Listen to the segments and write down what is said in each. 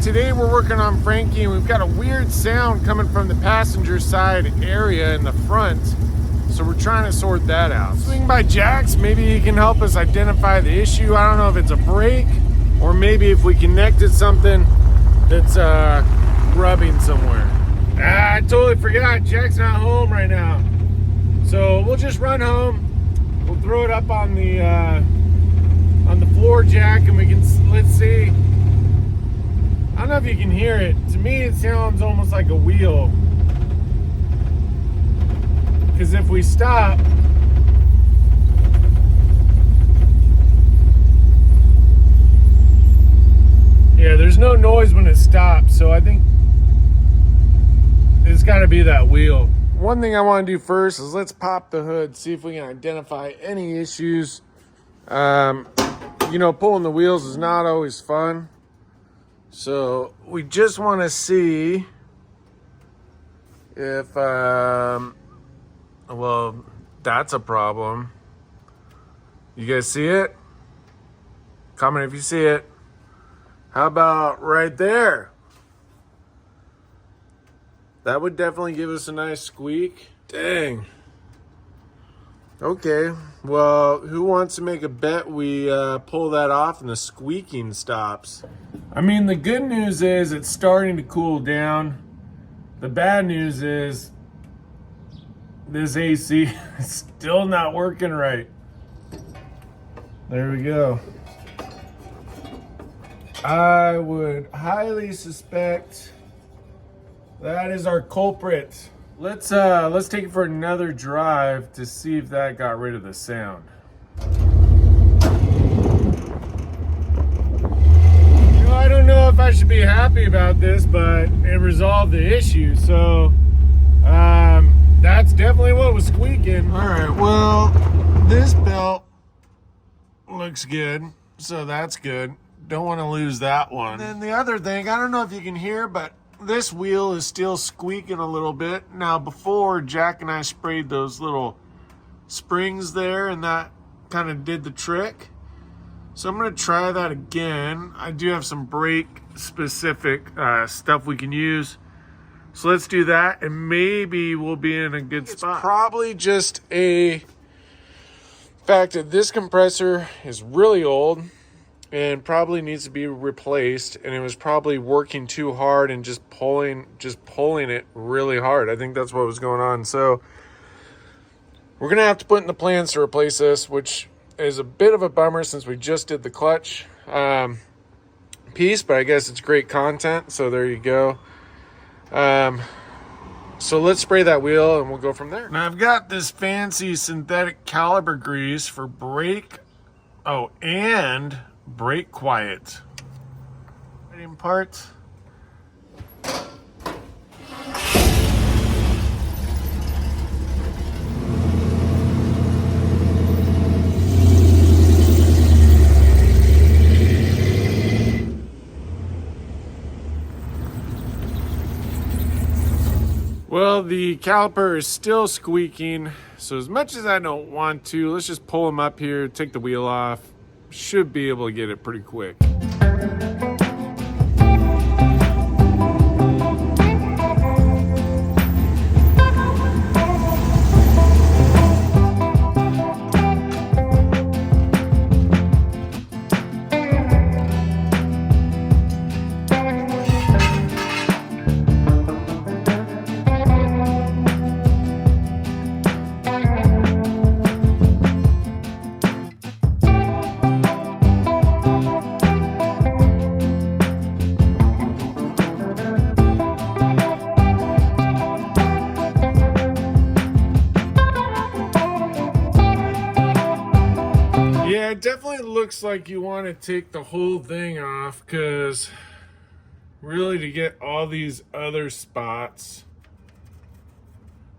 today we're working on Frankie, and we've got a weird sound coming from the passenger side area in the front. So we're trying to sort that out. Swing by Jack's, maybe he can help us identify the issue. I don't know if it's a brake or maybe if we connected something that's rubbing somewhere. I totally forgot, Jack's not home right now. So we'll just run home. We'll throw it up on the floor jack, and we can, let's see. I don't know if you can hear it. To me, it sounds almost like a wheel. Because if we stop, yeah, there's no noise when it stops, so I think it's got to be that wheel. One thing I want to do first is let's pop the hood, see if we can identify any issues. You know, pulling the wheels is not always fun. So we just want to see if, well, that's a problem. You guys see it? Comment if you see it. How about right there? That would definitely give us a nice squeak. Dang. Okay, well, who wants to make a bet we pull that off and the squeaking stops? I mean, the good news is it's starting to cool down. The bad news is this AC is still not working right. There we go. I would highly suspect that is our culprit. Let's take it for another drive to see if that got rid of the sound. You know, I don't know if I should be happy about this, but it resolved the issue. So that's definitely what was squeaking. All right, well, this belt looks good, so that's good. Don't want to lose that one. And then the other thing, I don't know if you can hear, but this wheel is still squeaking a little bit. Now, before, Jack and I sprayed those little springs there, and that kind of did the trick. So I'm going to try that again. I do have some brake-specific stuff we can use. So let's do that, and maybe we'll be in a good spot. It's probably just a fact that this compressor is really old and probably needs to be replaced, and it was probably working too hard and just pulling it really hard. I think that's what was going on. So we're gonna have to put in the plans to replace this, which is a bit of a bummer since we just did the clutch piece, but I guess it's great content, so there you go. So let's spray that wheel and we'll go from there. Now I've got this fancy synthetic caliper grease for brake and brake quiet. In part. Well, the caliper is still squeaking, so as much as I don't want to, let's just pull them up here, take the wheel off. Should be able to get it pretty quick. It definitely looks like you want to take the whole thing off, because really to get all these other spots,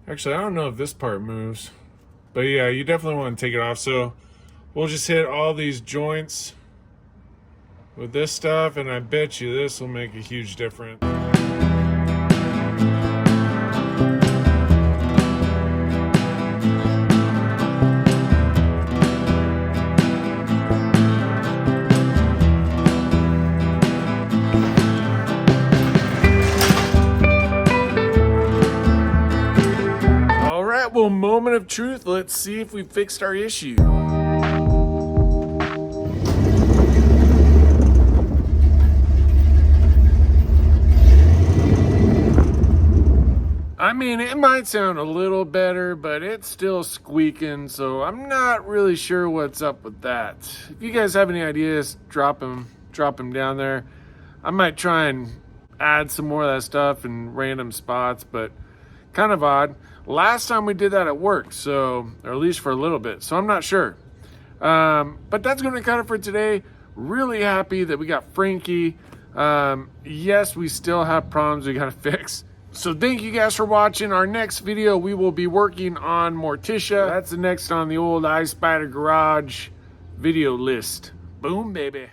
actually I don't know if this part moves, but yeah, you definitely want to take it off. So we'll just hit all these joints with this stuff, and I bet you this will make a huge difference. moment of truth. Let's see if we fixed our issue. I mean, it might sound a little better, but it's still squeaking, so I'm not really sure what's up with that. If you guys have any ideas, drop them down there. I might try and add some more of that stuff in random spots, but kind of odd. Last time we did that at work, so, or at least for a little bit, so I'm not sure. But that's going to cut it for today. Really happy that we got Frankie. Yes, we still have problems we got to fix. So thank you guys for watching. Our next video, we will be working on Morticia. That's the next on the old I Spider Garage video list. Boom, baby.